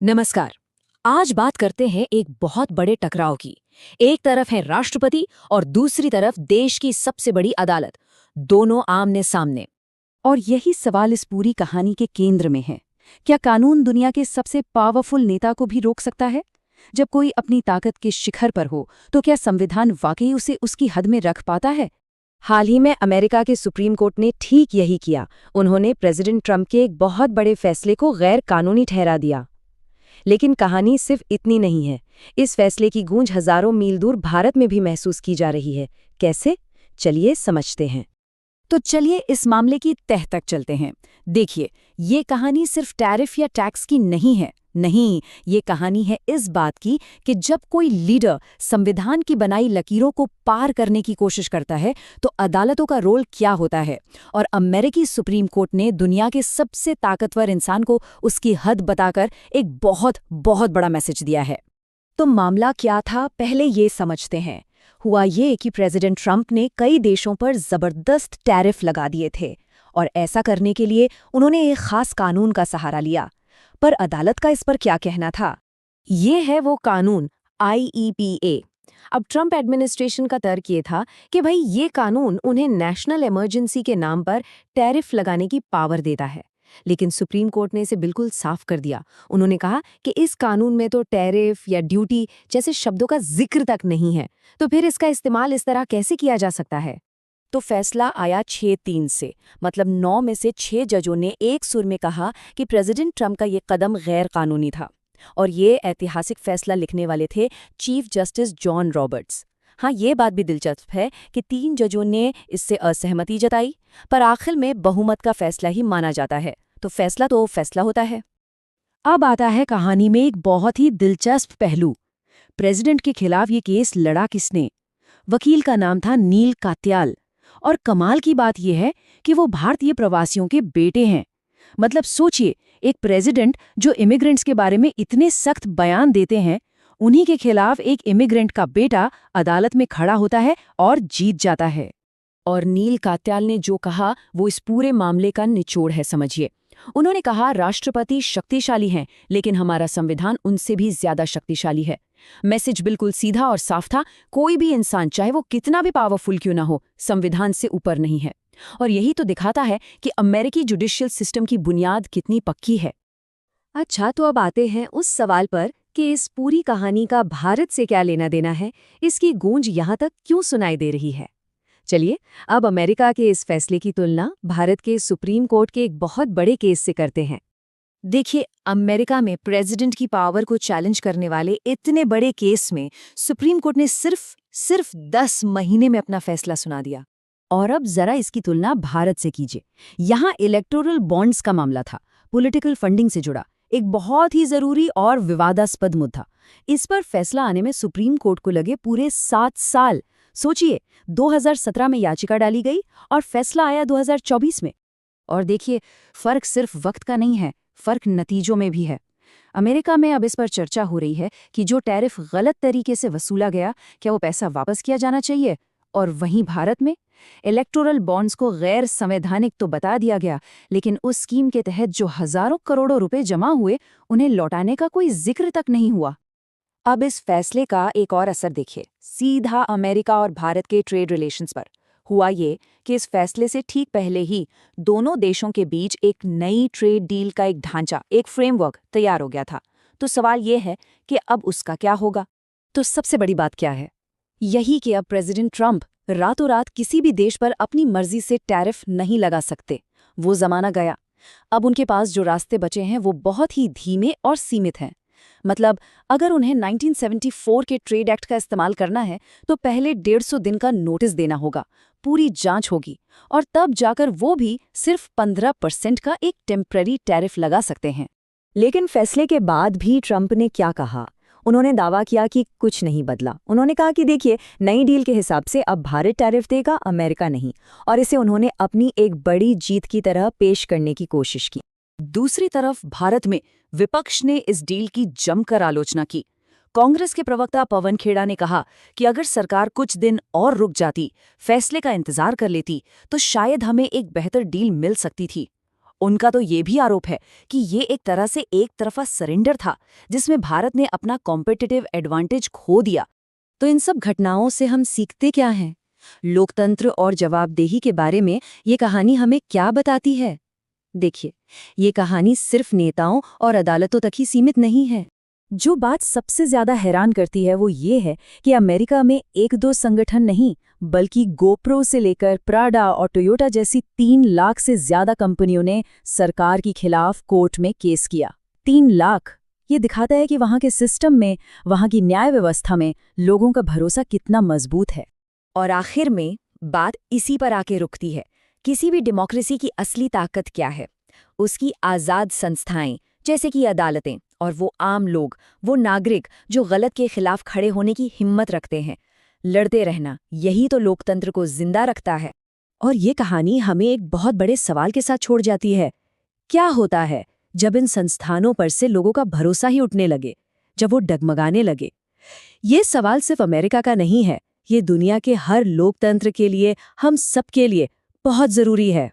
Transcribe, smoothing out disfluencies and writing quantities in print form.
नमस्कार। आज बात करते हैं एक बहुत बड़े टकराव की। एक तरफ है राष्ट्रपति और दूसरी तरफ देश की सबसे बड़ी अदालत, दोनों आमने सामने। और यही सवाल इस पूरी कहानी के केंद्र में है। क्या कानून दुनिया के सबसे पावरफुल नेता को भी रोक सकता है? जब कोई अपनी ताकत के शिखर पर हो तो क्या संविधान वाकई उसे उसकी हद में रख पाता है? हाल ही में अमेरिका के सुप्रीम कोर्ट ने ठीक यही किया। उन्होंने प्रेसिडेंट ट्रंप के एक बहुत बड़े फैसले को गैर कानूनी ठहरा दिया। लेकिन कहानी सिर्फ इतनी नहीं है। इस फैसले की गूंज हजारों मील दूर भारत में भी महसूस की जा रही है। कैसे? चलिए समझते हैं। तो चलिए इस मामले की तह तक चलते हैं। देखिए, ये कहानी सिर्फ टैरिफ या टैक्स की नहीं है। नहीं, ये कहानी है इस बात की कि जब कोई लीडर संविधान की बनाई लकीरों को पार करने की कोशिश करता है तो अदालतों का रोल क्या होता है। और अमेरिकी सुप्रीम कोर्ट ने दुनिया के सबसे ताकतवर इंसान को उसकी हद बताकर एक बहुत बहुत बड़ा मैसेज दिया है। तो मामला क्या था, पहले ये समझते हैं। हुआ ये कि प्रेसिडेंट ट्रंप ने कई देशों पर जबरदस्त टैरिफ लगा दिए थे और ऐसा करने के लिए उन्होंने एक खास कानून का सहारा लिया। पर अदालत का इस पर क्या कहना था? ये है वो कानून, IEPA। अब ट्रंप एडमिनिस्ट्रेशन का तर्क ये था कि भाई ये कानून उन्हें नेशनल इमरजेंसी के नाम पर टैरिफ लगाने की पावर देता है। लेकिन सुप्रीम कोर्ट ने इसे बिल्कुल साफ कर दिया। उन्होंने कहा कि इस कानून में तो टैरिफ या ड्यूटी जैसे शब्दों का जिक्र तक नहीं है, तो फिर इसका इस्तेमाल इस तरह कैसे किया जा सकता है? तो फैसला आया 6-3 से, मतलब 9 में से 6 जजों ने एक सुर में कहा कि प्रेसिडेंट ट्रंप का ये कदम गैर कानूनी था। और ये ऐतिहासिक फैसला लिखने वाले थे चीफ जस्टिस जॉन रॉबर्ट्स। हाँ, ये बात भी दिलचस्प है कि 3 जजों ने इससे असहमति जताई, पर आखिर में बहुमत का फैसला ही माना जाता है। तो फैसला होता है। अब आता है कहानी में एक बहुत ही दिलचस्प पहलू। प्रेसिडेंट के खिलाफ ये केस लड़ा किसने? वकील का नाम था नील कात्याल। और कमाल की बात यह है कि वो भारतीय प्रवासियों के बेटे हैं। मतलब सोचिए, एक प्रेसिडेंट जो इमिग्रेंट्स के बारे में इतने सख्त बयान देते हैं, उन्हीं के खिलाफ एक इमिग्रेंट का बेटा अदालत में खड़ा होता है और जीत जाता है। और नील कात्याल ने जो कहा वो इस पूरे मामले का निचोड़ है, समझिए। उन्होंने कहा राष्ट्रपति शक्तिशाली हैं, लेकिन हमारा संविधान उनसे भी ज्यादा शक्तिशाली है। मैसेज बिल्कुल सीधा और साफ था। कोई भी इंसान, चाहे वो कितना भी पावरफुल क्यों ना हो, संविधान से ऊपर नहीं है। और यही तो दिखाता है कि अमेरिकी जुडिशियल सिस्टम की बुनियाद कितनी पक्की है। अच्छा, तो अब आते हैं उस सवाल पर कि इस पूरी कहानी का भारत से क्या लेना देना है। इसकी गूंज यहाँ तक क्यों सुनाई दे रही है? चलिए, अब अमेरिका के इस फैसले की तुलना भारत के सुप्रीम कोर्ट के एक बहुत बड़े केस से करते हैं। देखिए, अमेरिका में प्रेसिडेंट की पावर को चैलेंज करने वाले इतने बड़े केस में सुप्रीम कोर्ट ने सिर्फ 10 महीने में अपना फैसला सुना दिया। और अब जरा इसकी तुलना भारत से कीजिए। यहाँ इलेक्टोरल बॉन्ड्स का मामला था, पॉलिटिकल फंडिंग से जुड़ा एक बहुत ही जरूरी और विवादास्पद मुद्दा। इस पर फैसला आने में सुप्रीम कोर्ट को लगे पूरे 7 साल। सोचिए, 2017 में याचिका डाली गई और फैसला आया 2024 में। और देखिए, फर्क सिर्फ वक्त का नहीं है, फर्क नतीजों में भी है। अमेरिका में अब इस पर चर्चा हो रही है कि जो टैरिफ गलत तरीके से वसूला गया, क्या वो पैसा वापस किया जाना चाहिए? और वहीं भारत में इलेक्टोरल बॉन्ड्स को गैर संवैधानिक तो बता दिया गया, लेकिन उस स्कीम के तहत जो हजारों करोड़ों रुपए जमा हुए, उन्हें लौटाने का कोई जिक्र तक नहीं हुआ। अब इस फैसले का एक और असर देखिए, सीधा अमेरिका और भारत के ट्रेड रिलेशंस पर। हुआ ये कि इस फैसले से ठीक पहले ही दोनों देशों के बीच एक नई ट्रेड डील का एक ढांचा, एक फ्रेमवर्क तैयार हो गया था। तो सवाल ये है कि अब उसका क्या होगा? तो सबसे बड़ी बात क्या है? यही कि अब प्रेसिडेंट ट्रंप रातों रात किसी भी देश पर अपनी मर्जी से टैरिफ नहीं लगा सकते। वो जमाना गया। अब उनके पास जो रास्ते बचे हैं वो बहुत ही धीमे और सीमित हैं। मतलब, अगर उन्हें 1974 के ट्रेड एक्ट का इस्तेमाल करना है तो पहले 150 दिन का नोटिस देना होगा, पूरी जांच होगी, और तब जाकर वो भी सिर्फ 15% का एक टेम्पररी टैरिफ लगा सकते हैं। लेकिन फैसले के बाद भी ट्रंप ने क्या कहा? उन्होंने दावा किया कि कुछ नहीं बदला। उन्होंने कहा कि देखिए, नई डील के हिसाब से अब भारत टैरिफ देगा, अमेरिका नहीं। और इसे उन्होंने अपनी एक बड़ी जीत की तरह पेश करने की कोशिश की। दूसरी तरफ भारत में विपक्ष ने इस डील की जमकर आलोचना की। कांग्रेस के प्रवक्ता पवन खेड़ा ने कहा कि अगर सरकार कुछ दिन और रुक जाती, फैसले का इंतजार कर लेती, तो शायद हमें एक बेहतर डील मिल सकती थी। उनका तो ये भी आरोप है कि ये एक तरह से एक तरफा सरेंडर था, जिसमें भारत ने अपना कॉम्पिटिटिव एडवांटेज खो दिया। तो इन सब घटनाओं से हम सीखते क्या हैं? लोकतंत्र और जवाबदेही के बारे में ये कहानी हमें क्या बताती है? देखिए, ये कहानी सिर्फ नेताओं और अदालतों तक ही सीमित नहीं है। जो बात सबसे ज्यादा हैरान करती है वो ये है कि अमेरिका में एक दो संगठन नहीं, बल्कि गोप्रो से लेकर प्राडा और टोयोटा जैसी 3 लाख से ज्यादा कंपनियों ने सरकार के खिलाफ कोर्ट में केस किया। 3 लाख! ये दिखाता है कि वहाँ के सिस्टम में, वहाँ की न्याय व्यवस्था में लोगों का भरोसा कितना मजबूत है। और आखिर में बात इसी पर आके रुकती है। किसी भी डेमोक्रेसी की असली ताकत क्या है? उसकी आज़ाद संस्थाएं, जैसे कि अदालतें, और वो आम लोग, वो नागरिक जो गलत के खिलाफ खड़े होने की हिम्मत रखते हैं। लड़ते रहना, यही तो लोकतंत्र को जिंदा रखता है। और ये कहानी हमें एक बहुत बड़े सवाल के साथ छोड़ जाती है। क्या होता है जब इन संस्थानों पर से लोगों का भरोसा ही उठने लगे, जब वो डगमगाने लगे? ये सवाल सिर्फ अमेरिका का नहीं है, ये दुनिया के हर लोकतंत्र के लिए, हम सबके लिए बहुत जरूरी है।